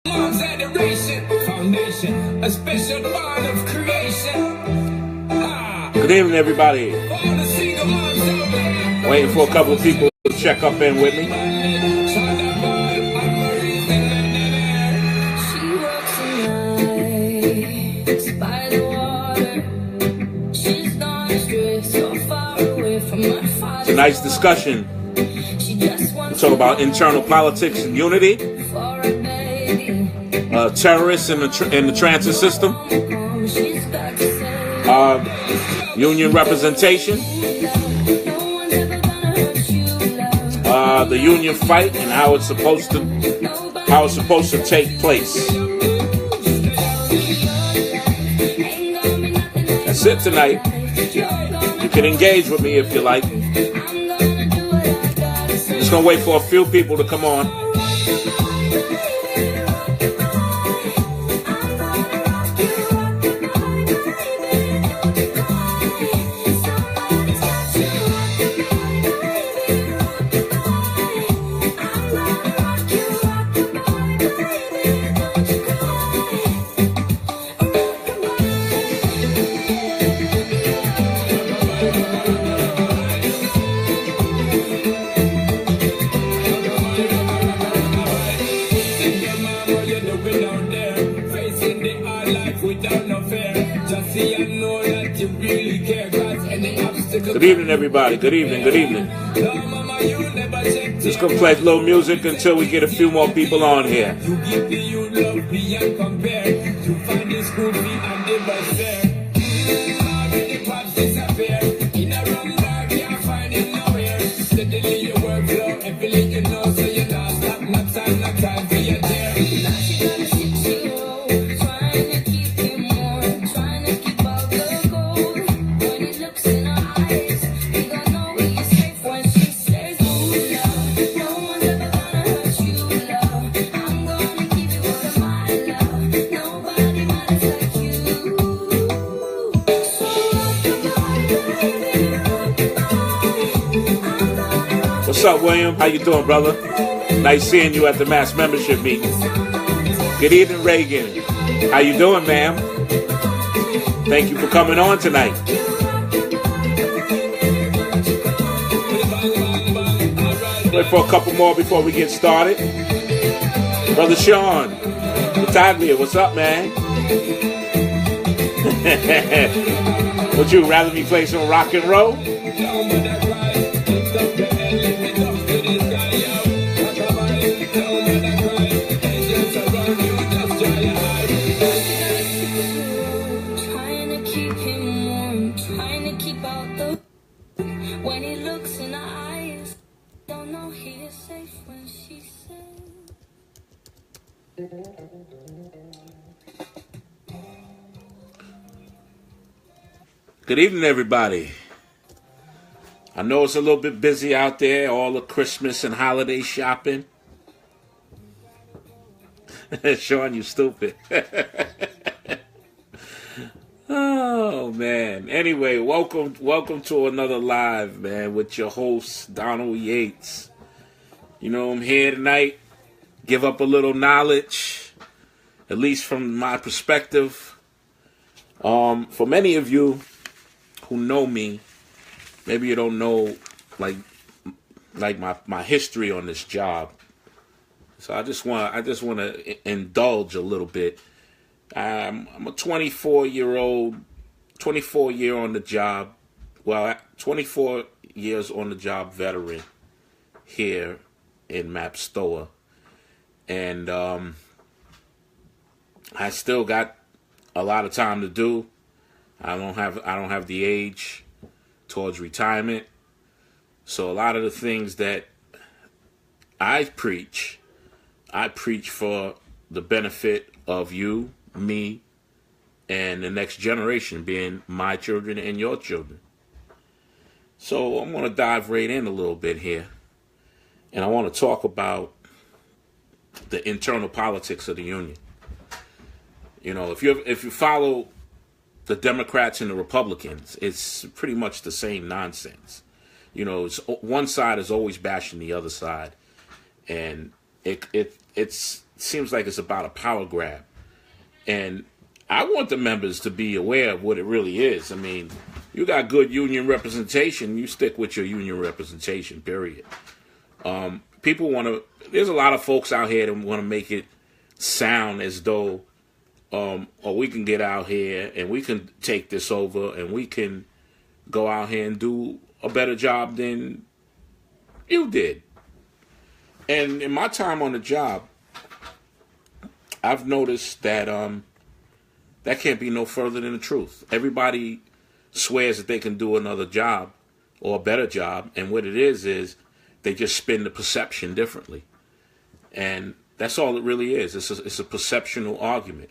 Mom's adoration, foundation, a special bond of creation. Good evening, everybody. Waiting for a couple of people to check up in with me. Tonight's discussion, we'll talk about internal politics and unity, terrorists in the transit system, union representation, the union fight and how it's supposed to take place. That's it tonight. You can engage with me if you like. Just gonna wait for a few people to come on. Good evening, everybody. Good evening. Good evening. Just gonna play a little music until we get a few more people on here. What's up, William? How you doing, brother? Nice seeing you at the mass membership meeting. Good evening, Reagan. How you doing, ma'am? Thank you for coming on tonight. Wait for a couple more before we get started. Brother Sean, Battaglia, what's up, man? Would you rather me play some rock and roll? Good evening, everybody. I know it's a little bit busy out there, all the Christmas and holiday shopping. Sean, you stupid. Oh, man. Anyway, welcome to another live, man, with your host, Donald Yates. You know, I'm here tonight, give up a little knowledge, at least from my perspective. For many of you who know me, maybe you don't know like my history on this job. So I just want to indulge a little bit. I'm a 24 year on the job. Well, 24 years on the job veteran here in Mapstoa, and I still got a lot of time to do. I don't have the age towards retirement. So a lot of the things that I preach for the benefit of you, me, and the next generation, being my children and your children. So I'm going to dive right in a little bit here. And I want to talk about the internal politics of the union. You know, if you follow the Democrats and the Republicans, it's pretty much the same nonsense. You know, one side is always bashing the other side, and it's seems like it's about a power grab. And I want the members to be aware of what it really is. I mean, you got good union representation, you stick with your union representation, period. People want to, there's a lot of folks out here that want to make it sound as though, or we can get out here and we can take this over and we can go out here and do a better job than you did. And in my time on the job, I've noticed that that can't be no further than the truth. Everybody swears that they can do another job or a better job, and what it is they just spin the perception differently. And that's all it really is. It's a perceptional argument.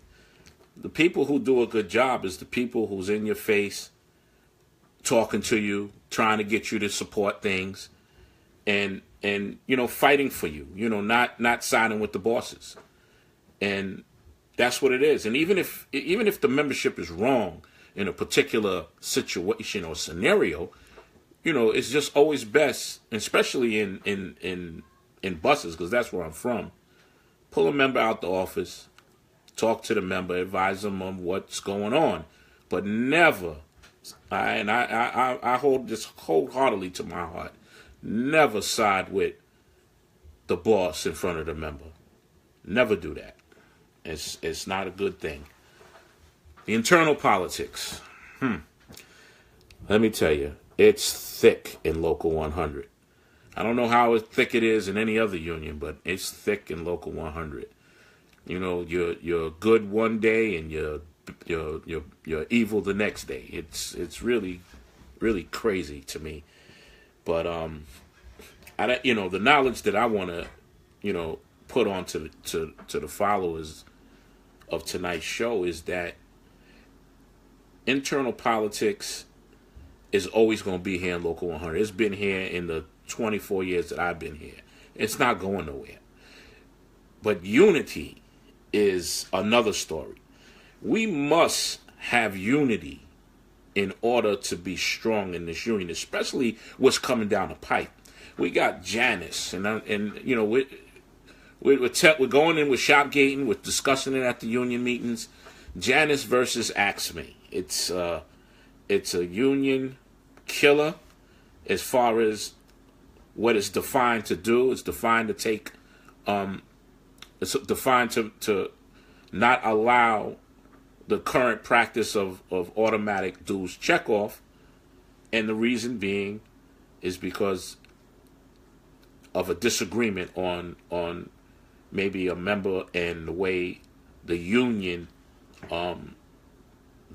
The people who do a good job is the people who's in your face, talking to you, trying to get you to support things, and fighting for you, not siding with the bosses. And that's what it is. And even if the membership is wrong in a particular situation or scenario, it's just always best, especially in buses, because that's where I'm from, pull a member out the office, talk to the member, advise them on what's going on, but never, I hold this wholeheartedly to my heart, never side with the boss in front of the member. Never do that. It's not a good thing. The internal politics. Let me tell you, it's thick in Local 100. I don't know how thick it is in any other union, but it's thick in Local 100. You're good one day and you're evil the next day. It's really, really crazy to me. But the knowledge that I want to put on to the followers of tonight's show is that internal politics is always going to be here in Local 100. It's been here in the 24 years that I've been here. It's not going nowhere. But unity is another story. We must have unity in order to be strong in this union, especially what's coming down the pipe. We got Janus, and we're going in with Shopgating, we're discussing it at the union meetings. Janus versus AXME. It's a union killer as far as what it's defined to do. It's defined to take, it's defined to not allow the current practice of automatic dues checkoff, and the reason being is because of a disagreement on maybe a member and the way the union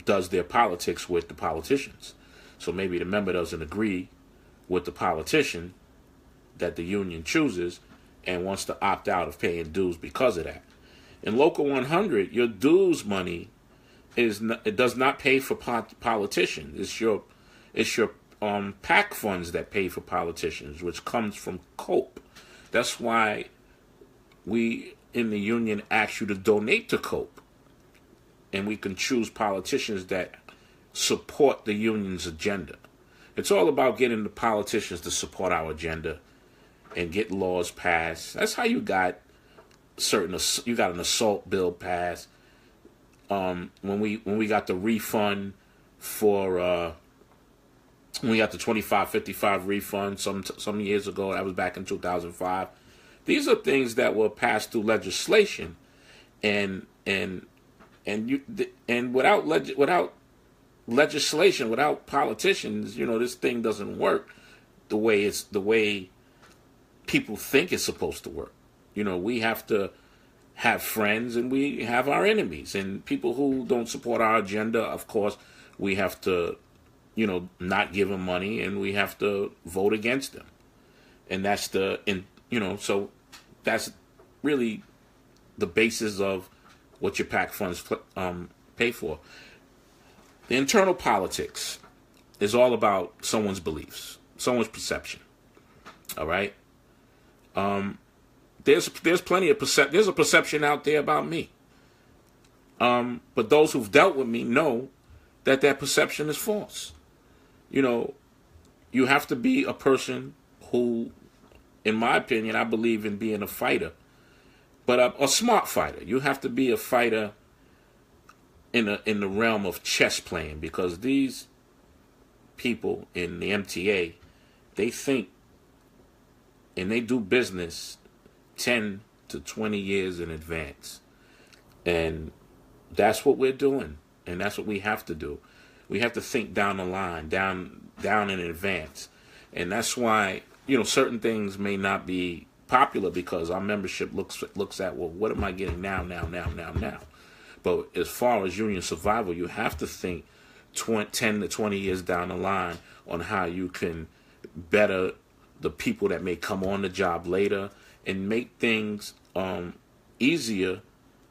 does their politics with the politicians. So maybe the member doesn't agree with the politician that the union chooses and wants to opt out of paying dues because of that. In Local 100, your dues money it does not pay for politicians. It's your PAC funds that pay for politicians, which comes from COPE. That's why we in the union ask you to donate to COPE, and we can choose politicians that support the union's agenda. It's all about getting the politicians to support our agenda and get laws passed. That's how you got you got an assault bill passed. When we got the refund for when we got the 2555 refund some years ago, that was back in 2005. These are things that were passed through legislation, and without legislation, without politicians, this thing doesn't work the way people think it's supposed to work. We have to have friends and we have our enemies, and people who don't support our agenda, of course, we have to, not give them money, and we have to vote against them. And that's so that's really the basis of what your PAC funds pay for. The internal politics is all about someone's beliefs, someone's perception. All right. There's plenty of there's a perception out there about me. But those who've dealt with me know that perception is false. You have to be a person who, in my opinion, I believe in being a fighter. but a smart fighter. You have to be a fighter in the realm of chess playing, because these people in the MTA, they think and they do business 10 to 20 years in advance. And that's what we're doing. And that's what we have to do. We have to think down the line, down in advance. And that's why, certain things may not be popular, because our membership looks at, well, what am I getting now? But as far as union survival, you have to think 10 to 20 years down the line on how you can better the people that may come on the job later, and make things easier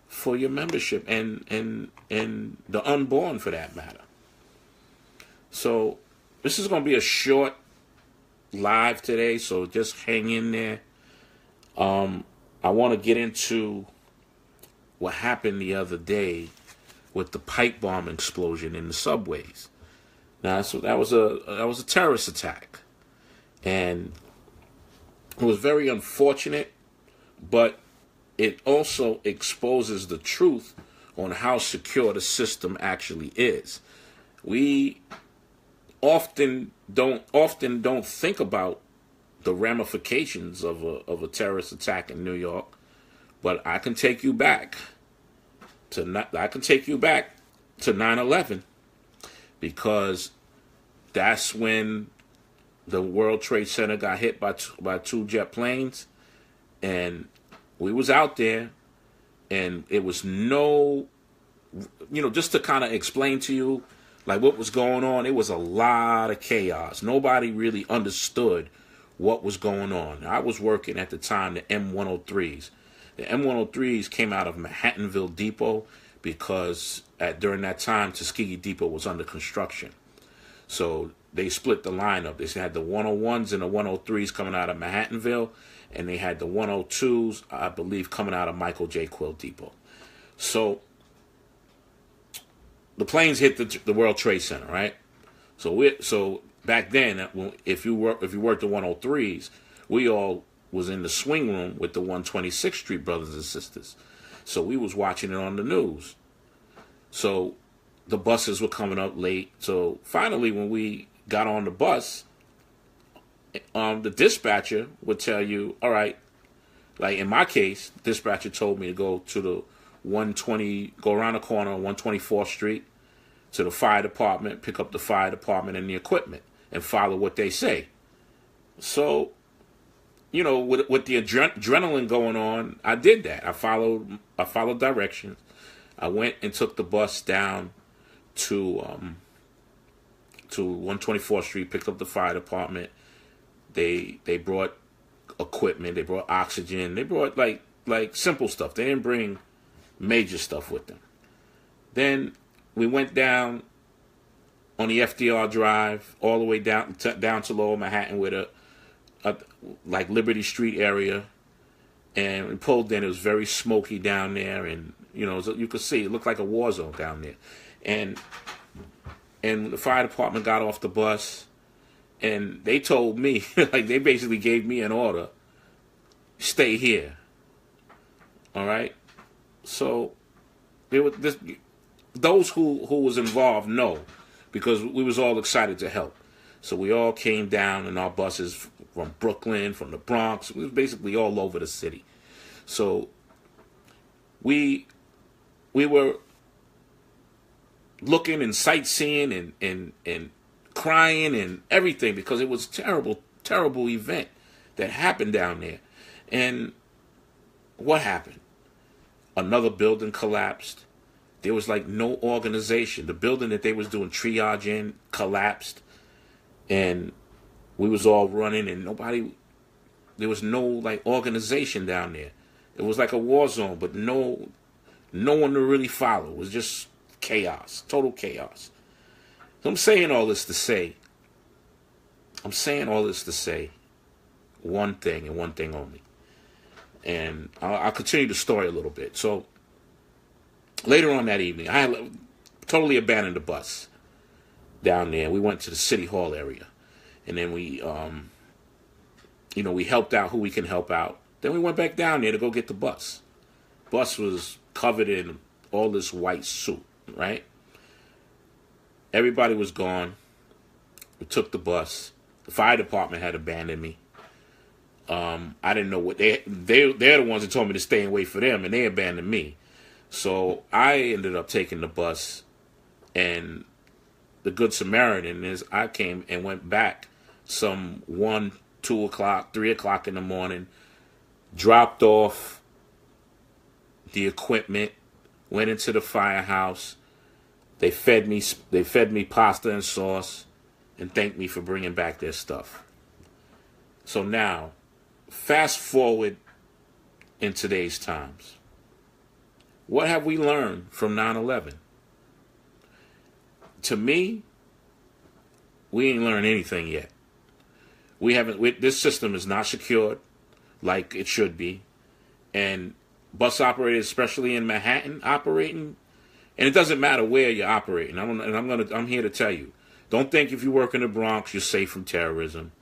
for your membership and the unborn, for that matter. So this is going to be a short live today, so just hang in there. I want to get into what happened the other day with the pipe bomb explosion in the subways. Now, so that was a terrorist attack, and it was very unfortunate, but it also exposes the truth on how secure the system actually is. We often don't think about the ramifications of a terrorist attack in New York, but I can take you back to 9/11, because that's when the World Trade Center got hit by two jet planes, and we was out there, and it was just to kind of explain to you like what was going on. It was a lot of chaos. Nobody really understood what was going on. I was working at the time the M103s. The M103s came out of Manhattanville Depot, because during that time Tuskegee Depot was under construction. So they split the line up. They had the 101s and the 103s coming out of Manhattanville, and they had the 102s, I believe, coming out of Michael J. Quill Depot. So the planes hit the World Trade Center, right? So back then, if you worked the 103s, we all was in the swing room with the 126th Street brothers and sisters. So we was watching it on the news. So the buses were coming up late. So finally, when we got on the bus, the dispatcher would tell you, all right, like in my case, the dispatcher told me to go to the go around the corner on 124th Street to the fire department, pick up the fire department and the equipment, and follow what they say. So, with the adrenaline going on, I did that. I followed directions. I went and took the bus down to 124th Street, picked up the fire department. They brought equipment, they brought oxygen, they brought like simple stuff. They didn't bring major stuff with them. Then we went down on the FDR Drive all the way down to Lower Manhattan with a like Liberty Street area, and we pulled in. It was very smoky down there, and you could see it looked like a war zone down there. And the fire department got off the bus, and they told me, like they basically gave me an order, stay here. All right. So those who was involved know, because we was all excited to help. So we all came down in our buses from Brooklyn, from the Bronx. We was basically all over the city. So we were looking and sightseeing and crying and everything, because it was a terrible event that happened down there. And what happened? Another building collapsed. There was like no organization. The building that they was doing triage in collapsed, and we was all running, and there was no like organization down there. It was like a war zone, but no one to really follow. It was just chaos, total chaos. So I'm saying all this to say one thing and one thing only. And I'll continue the story a little bit. So later on that evening, I had totally abandoned the bus down there. We went to the City Hall area, and then we helped out who we can help out. Then we went back down there to go get the bus. bus was covered in all this white soot, right? Everybody was gone. We took the bus. The fire department had abandoned me. I didn't know what they're the ones that told me to stay and wait for them, and they abandoned me. So I ended up taking the bus, and the Good Samaritan is I came and went back some 1, 2 o'clock, 3 o'clock in the morning, dropped off the equipment, went into the firehouse. They fed me pasta and sauce, and thanked me for bringing back their stuff. So now, fast forward in today's times. What have we learned from 9/11? To me, we ain't learned anything yet. This system is not secured like it should be. And bus operators, especially in Manhattan, operating, and it doesn't matter where you're operating. I'm here to tell you, don't think if you work in the Bronx, you're safe from terrorism.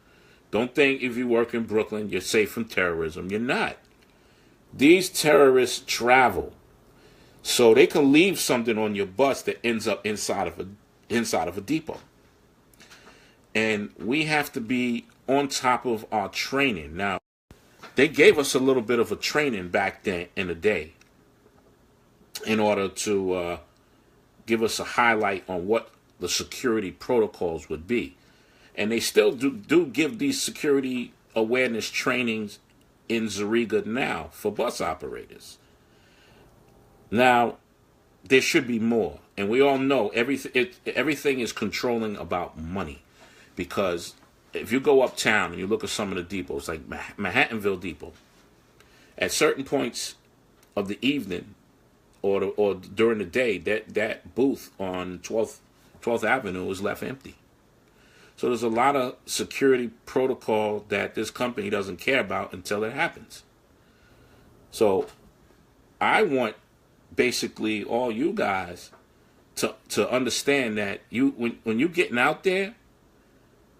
Don't think if you work in Brooklyn, you're safe from terrorism. You're not. These terrorists travel. So they can leave something on your bus that ends up inside of a depot. And we have to be on top of our training. Now, they gave us a little bit of a training back then in the day in order to give us a highlight on what the security protocols would be. And they still do give these security awareness trainings in Zariga now for bus operators. Now, there should be more. And we all know everything is controlling about money. Because if you go uptown and you look at some of the depots, like Manhattanville Depot, at certain points of the evening or during the day, that booth on 12th Avenue is left empty. So there's a lot of security protocol that this company doesn't care about until it happens. So I want basically all you guys to understand that when you're getting out there,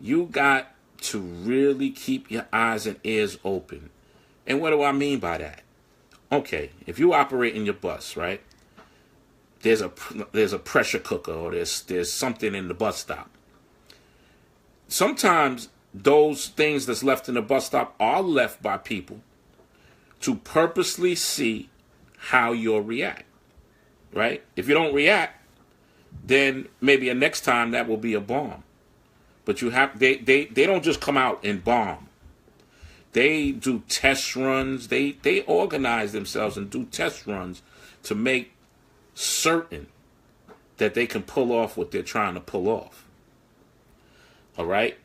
you got to really keep your eyes and ears open. And what do I mean by that? Okay, if you operate in your bus, right? There's a pressure cooker or there's something in the bus stop. Sometimes those things that's left in the bus stop are left by people to purposely see how you'll react, right? If you don't react, then maybe next time that will be a bomb. But they don't just come out and bomb. They do test runs. They organize themselves and do test runs to make certain that they can pull off what they're trying to pull off. All right?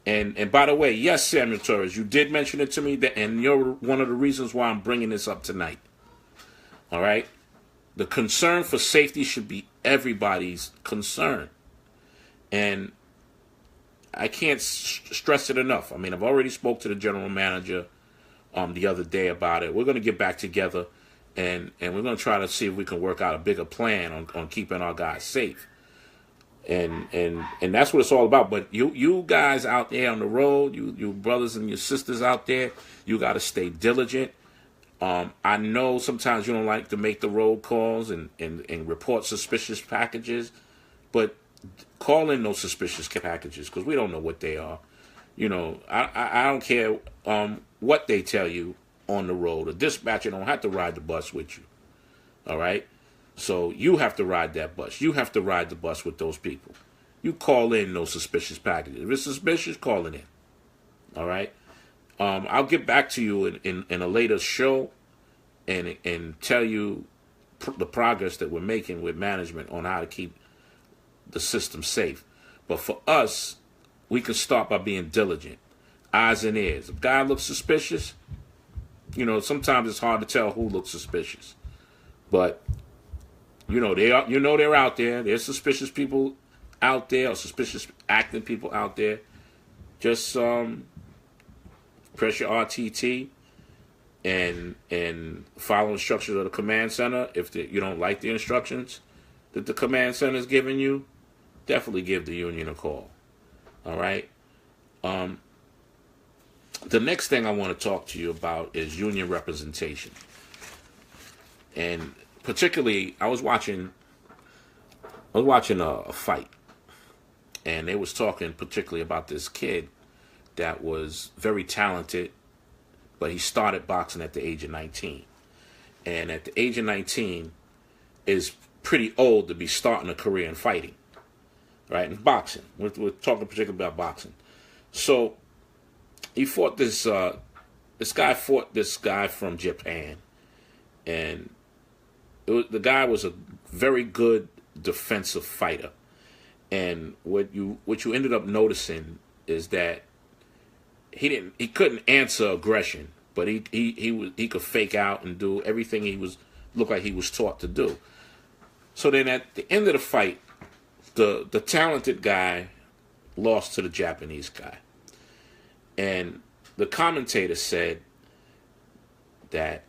And by the way, yes, Samuel Torres, you did mention it to me, and you're one of the reasons why I'm bringing this up tonight. All right? The concern for safety should be everybody's concern. And I can't stress it enough. I mean, I've already spoke to the general manager the other day about it. We're going to get back together, and we're going to try to see if we can work out a bigger plan on keeping our guys safe. And that's what it's all about. But you guys out there on the road, you brothers and your sisters out there, you got to stay diligent. I know sometimes you don't like to make the road calls and report suspicious packages, but call in those suspicious packages because we don't know what they are. You know, I don't care what they tell you on the road. A dispatcher don't have to ride the bus with you. All right? So you have to ride that bus. You have to ride the bus with those people. You call in those suspicious packages. If it's suspicious, call it in. All right? I'll get back to you in a later show and tell you the progress that we're making with management on how to keep the system safe. But for us, we can start by being diligent. Eyes and ears. If a guy looks suspicious, you know, sometimes it's hard to tell who looks suspicious. But you know they're out there. There's suspicious people out there or suspicious acting people out there. Just press your RTT and follow instructions of the command center. If you don't like the instructions that the command center is giving you, definitely give the union a call. All right. The next thing I want to talk to you about is union representation. And particularly, I was watching a fight, and they was talking particularly about this kid that was very talented, but he started boxing at the age of 19. And at the age of 19 is pretty old to be starting a career in fighting, right? In boxing. We're talking particularly about boxing. So he fought this guy from Japan, and the guy was a very good defensive fighter. And what you ended up noticing is that he couldn't answer aggression, but he could fake out and do everything looked like he was taught to do. So then at the end of the fight, the talented guy lost to the Japanese guy. And the commentator said that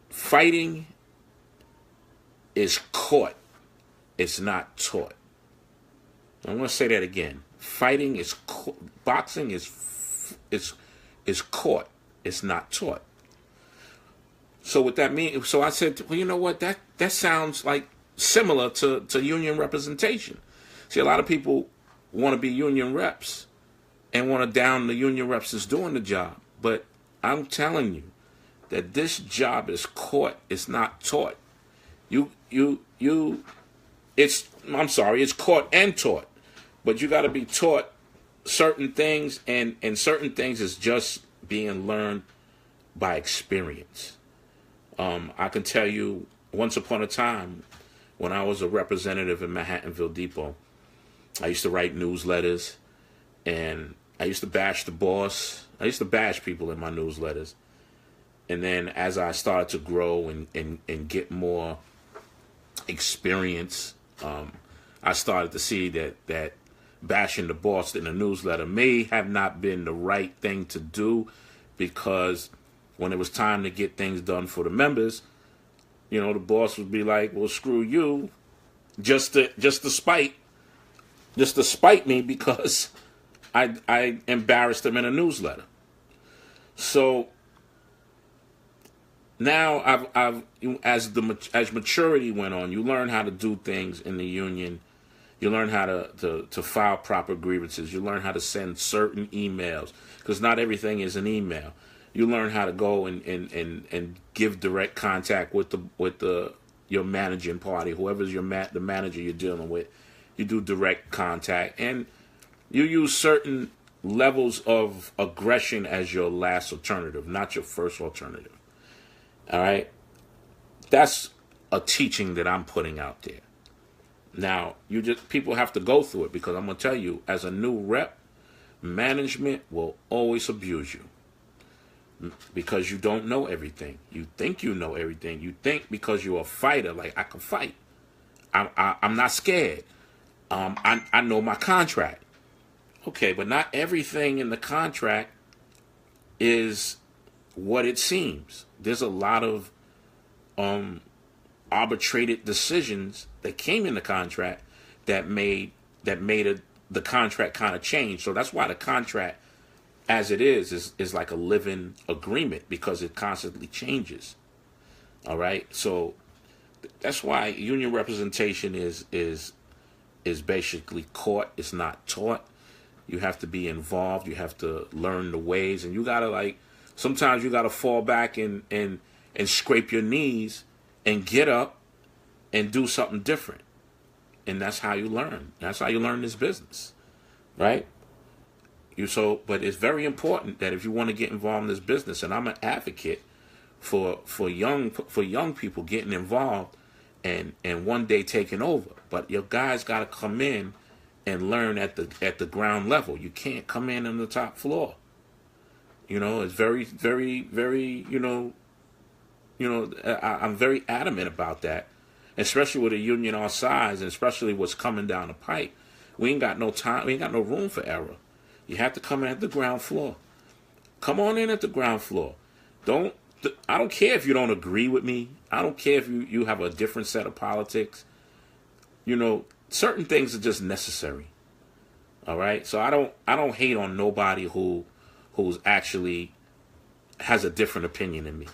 fighting is caught, it's not taught. I'm going to say that again. Fighting is boxing is caught, it's not taught. So what that means, so I said, well, you know what, that sounds like similar to union representation. See, a lot of people want to be union reps and want to down the union reps that's doing the job. But I'm telling you that this job is caught, it's not taught. It's caught and taught. But you got to be taught certain things, and certain things is just being learned by experience. I can tell you, once upon a time, when I was a representative in Manhattanville Depot, I used to write newsletters, and I used to bash the boss. I used to bash people in my newsletters. And then as I started to grow and get more experience, I started to see that bashing the boss in a newsletter may have not been the right thing to do, because when it was time to get things done for the members, the boss would be like, well, screw you, just to spite me because I embarrassed them in a newsletter. So now as maturity went on, you learn how to do things in the union. You learn how to file proper grievances. You learn how to send certain emails, because not everything is an email. You learn how to go and give direct contact with your managing party, whoever's the manager you're dealing with. You do direct contact, and you use certain levels of aggression as your last alternative, not your first alternative. All right? That's a teaching that I'm putting out there. Now, people have to go through it, because I'm going to tell you, as a new rep, management will always abuse you, because you don't know everything. You think you know everything. You think because you're a fighter, like, I can fight. I'm not scared. I know my contract. Okay, but not everything in the contract is what it seems. There's a lot of arbitrated decisions that came in the contract that made the contract kind of change. So that's why the contract, as it is like a living agreement, because it constantly changes. All right, so that's why union representation is basically caught. It's not taught. You have to be involved. You have to learn the ways, and you gotta sometimes you gotta fall back and scrape your knees and get up and do something different. And that's how you learn. That's how you learn this business, right? But it's very important that if you want to get involved in this business, and I'm an advocate for young people getting involved and one day taking over. But your guys got to come in and learn at the ground level. You can't come in on the top floor. It's very, very, very, I'm very adamant about that, especially with a union our size, and especially what's coming down the pipe. We ain't got no time. We ain't got no room for error. You have to come in at the ground floor. Come on in at the ground floor. I don't care if you don't agree with me. I don't care if you have a different set of politics. Certain things are just necessary. All right? So I don't hate on nobody who's actually has a different opinion than me.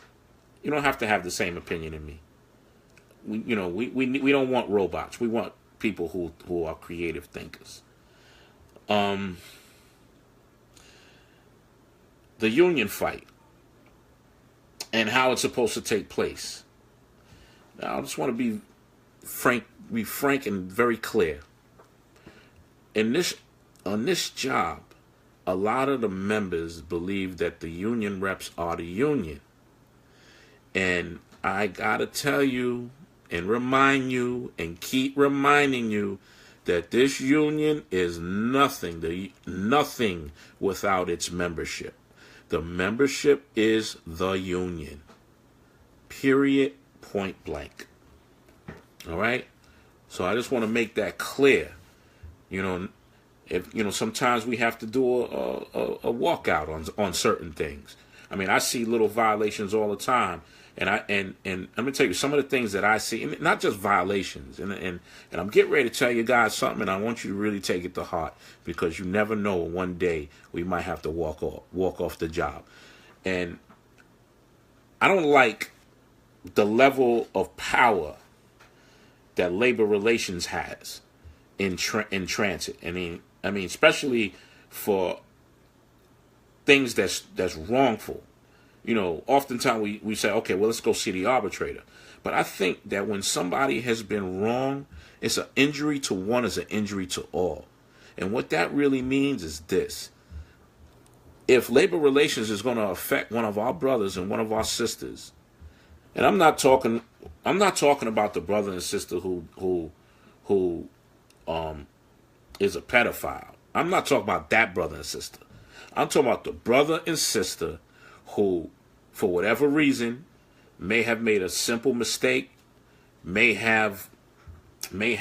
You don't have to have the same opinion in me. We don't want robots. We want people who are creative thinkers. The union fight and how it's supposed to take place. Now, I just want to be frank and very clear. On this job, a lot of the members believe that the union reps are the union. And I gotta tell you and remind you and keep reminding you that this union is nothing without its membership. The membership is the union. Period. Point blank. All right? So I just want to make that clear. Sometimes we have to do a walkout on certain things. I mean, I see little violations all the time. And I'm gonna tell you some of the things that I see, and not just violations. And I'm getting ready to tell you guys something, and I want you to really take it to heart, because you never know, one day we might have to walk off the job. And I don't like the level of power that labor relations has in transit. I mean, especially for things that's wrongful. Oftentimes we say, okay, well, let's go see the arbitrator. But I think that when somebody has been wrong, it's an injury to one is an injury to all. And what that really means is this. If labor relations is going to affect one of our brothers and one of our sisters, and I'm not talking about the brother and sister who is a pedophile. I'm not talking about that brother and sister. I'm talking about the brother and sister who, for whatever reason, may have made a simple mistake, may have been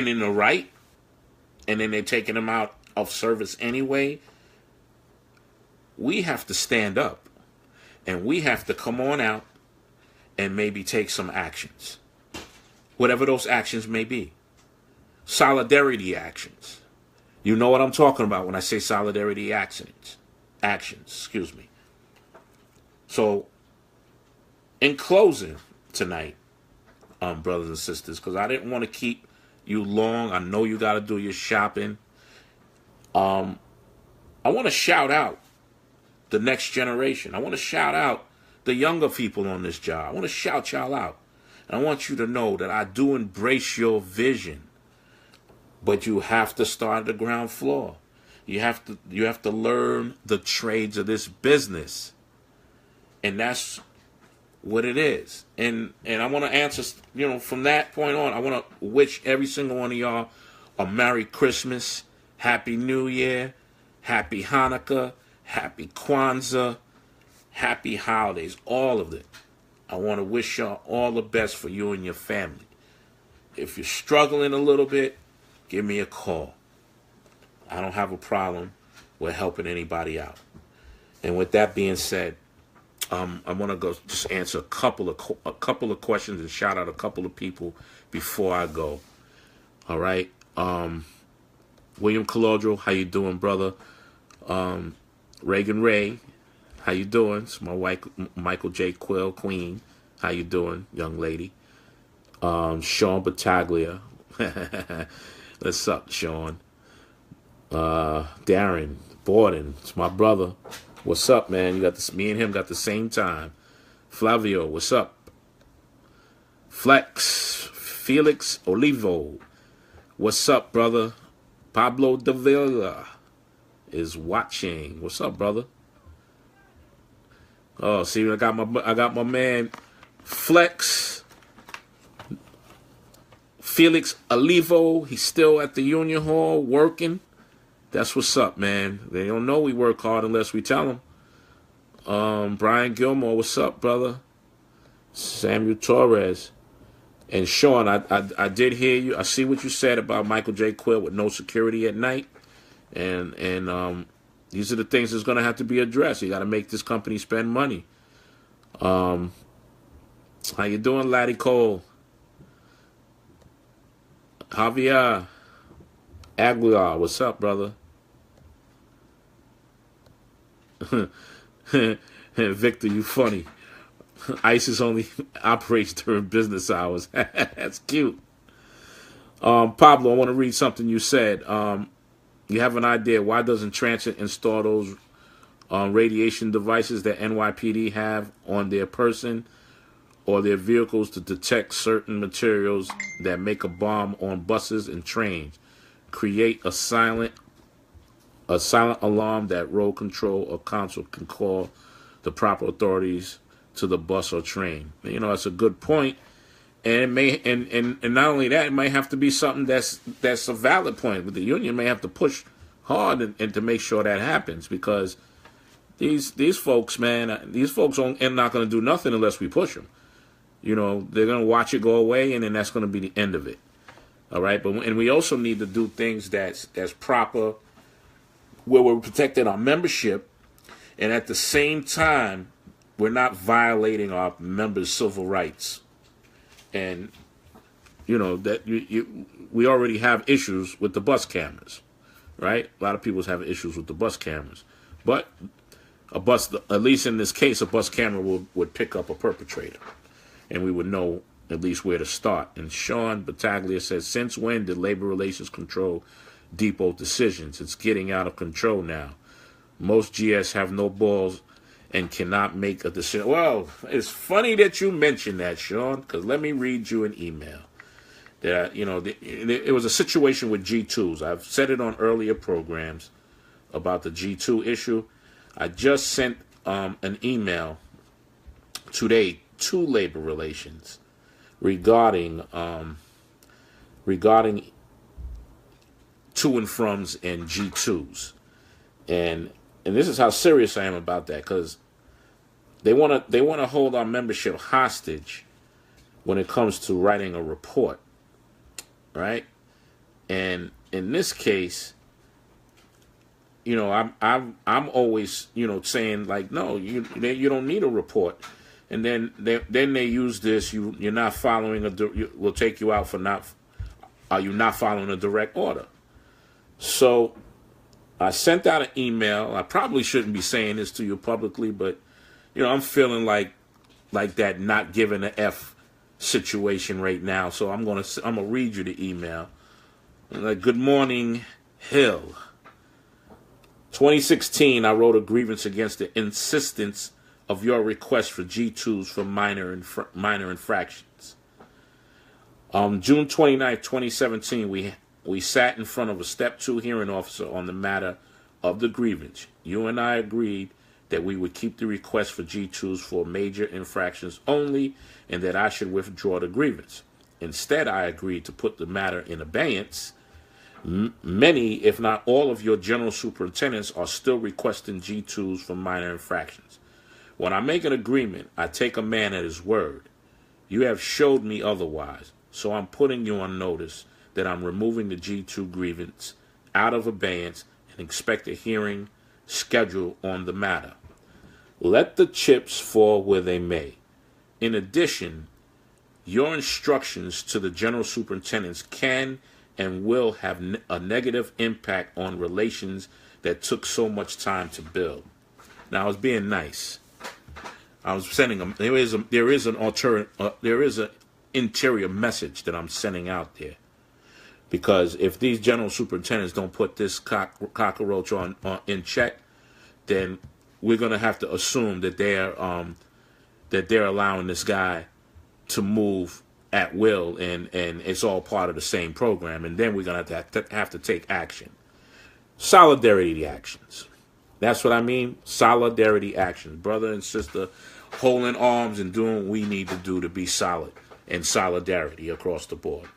in the right, and then they're taking them out of service anyway. We have to stand up, and we have to come on out and maybe take some actions, whatever those actions may be. Solidarity actions. You know what I'm talking about when I say solidarity actions. Excuse me. So, in closing tonight, brothers and sisters, because I didn't want to keep you long. I know you got to do your shopping. I want to shout out the next generation. I want to shout out the younger people on this job. I want to shout y'all out. And I want you to know that I do embrace your vision. But you have to start at the ground floor. You have to learn the trades of this business. And that's what it is. And I want to answer, from that point on, I want to wish every single one of y'all a Merry Christmas, Happy New Year, Happy Hanukkah, Happy Kwanzaa, Happy Holidays, all of it. I want to wish y'all all the best for you and your family. If you're struggling a little bit, give me a call. I don't have a problem with helping anybody out. And with that being said, I want to go just answer a couple of questions and shout out a couple of people before I go. All right. William Calodro, how you doing, brother? Reagan Ray, how you doing? It's my wife, Michael J. Quill Queen. How you doing, young lady? Sean Battaglia. What's up, Sean? Darren Borden, it's my brother. What's up, man? You got this. Me and him got the same time. Flavio, what's up? Felix Olivo, what's up, brother? Pablo Davila is watching. What's up, brother? Oh, see, I got my man Felix Olivo. He's still at the Union Hall working. That's what's up, man. They don't know we work hard unless we tell them. Brian Gilmore, what's up, brother? Samuel Torres. And Sean, I did hear you. I see what you said about Michael J. Quill with no security at night. And these are the things that's going to have to be addressed. You got to make this company spend money. How you doing, Laddie Cole? Javier Aguilar, what's up, brother? Victor, you funny. ISIS only operates during business hours. That's cute. Pablo, I want to read something you said. You have an idea. Why doesn't Transit install those radiation devices that NYPD have on their person or their vehicles to detect certain materials that make a bomb on buses and trains? Create a silent alarm that road control or council can call the proper authorities to the bus or train. You know, that's a good point. And it may, and not only that, it might have to be something that's a valid point. But the union may have to push hard and to make sure that happens, because these folks, man, these folks are not going to do nothing unless we push them. You know, they're going to watch it go away, and then that's going to be the end of it. All right, and we also need to do things that's proper, where we're protecting our membership, and at the same time, we're not violating our members' civil rights. And you know that we already have issues with the bus cameras, right? A lot of people have issues with the bus cameras, but a bus, at least in this case, a bus camera would pick up a perpetrator, and we would know at least where to start. And Sean Battaglia says, since when did labor relations control depot decisions? It's getting out of control now. Most GS have no balls and cannot make a decision. Well, it's funny that you mentioned that, Sean, because let me read you an email. That, you know, it was a situation with G2s. I've said it on earlier programs about the G2 issue. I just sent an email today to labor relations regarding to and froms and G2s, and this is how serious I am about that, because they want to hold our membership hostage when it comes to writing a report, right? And in this case, you know, I'm always, you know, saying like, no, you don't need a report. And then they use this. You're not following we'll take you out for are you not following a direct order? So I sent out an email. I probably shouldn't be saying this to you publicly, but you know, I'm feeling like that not giving an F situation right now. So I'm gonna read you the email. Like, good morning, Hill. 2016, I wrote a grievance against the insistence of your request for G2s for minor infractions. June 29th, 2017, we sat in front of a Step 2 hearing officer on the matter of the grievance. You and I agreed that we would keep the request for G2s for major infractions only, and that I should withdraw the grievance. Instead, I agreed to put the matter in abeyance. Many, if not all, of your general superintendents are still requesting G2s for minor infractions. When I make an agreement, I take a man at his word. You have showed me otherwise, so I'm putting you on notice that I'm removing the G2 grievance out of abeyance and expect a hearing scheduled on the matter. Let the chips fall where they may. In addition, your instructions to the general superintendents can and will have a negative impact on relations that took so much time to build. Now, I was being nice. I was sending them. There is an interior message that I'm sending out there, because if these general superintendents don't put this cockroach in check, then we're going to have to assume that they're allowing this guy to move at will, and it's all part of the same program, and then we're going to have to take action. Solidarity actions. That's what I mean. Solidarity actions. Brother and sister holding arms and doing what we need to do to be solid and solidarity across the board.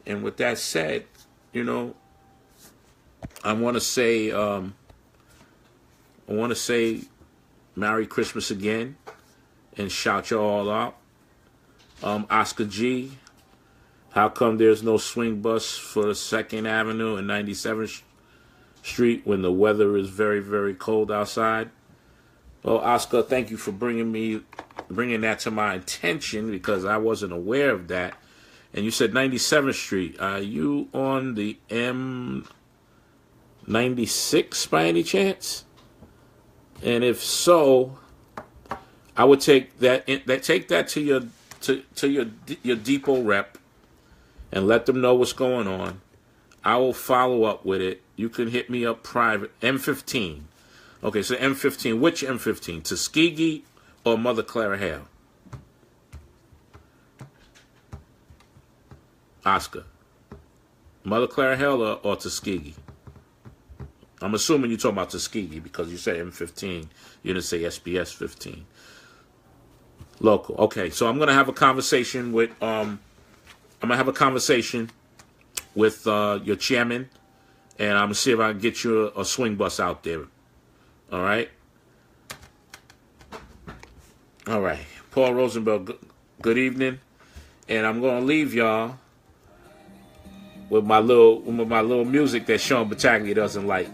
And with that said, you know, I want to say Merry Christmas again and shout you all out. Oscar G, how come there's no swing bus for 2nd Avenue and 97th Street when the weather is very, very cold outside? Well, Oscar, thank you for bringing that to my attention, because I wasn't aware of that. And you said 97th Street. Are you on the M96 by any chance? And if so, I would take that to your depot rep and let them know what's going on. I will follow up with it. You can hit me up private. M15. Okay, so M15. Which M15? Tuskegee or Mother Clara Hale? Oscar. Mother Clara Hale or Tuskegee? I'm assuming you're talking about Tuskegee because you said M15. You didn't say SBS 15. Local. Okay, so I'm gonna have a conversation with your chairman, and I'm gonna see if I can get you a swing bus out there. All right. All right. Paul Rosenberg. Good evening, and I'm gonna leave y'all with my little music that Sean Battaglia doesn't like.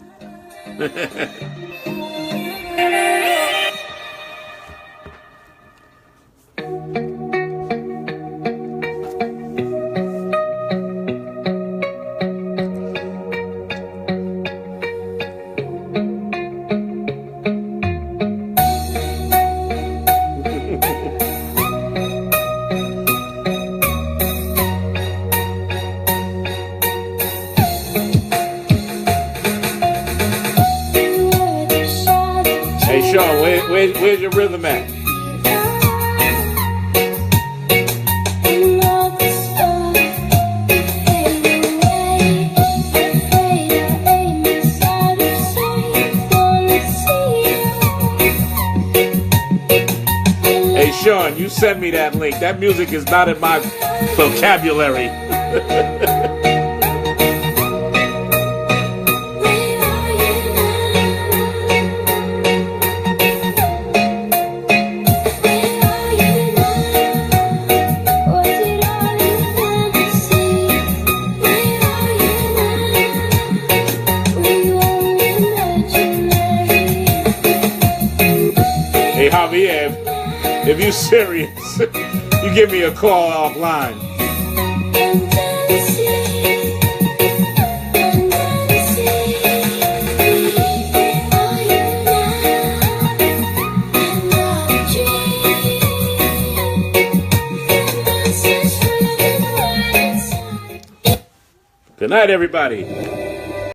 Hey Sean, where's your rhythm at? Hey Sean, you send me that link. That music is not in my vocabulary. Hey Javier, if you're serious, you give me a call offline. Good night, everybody.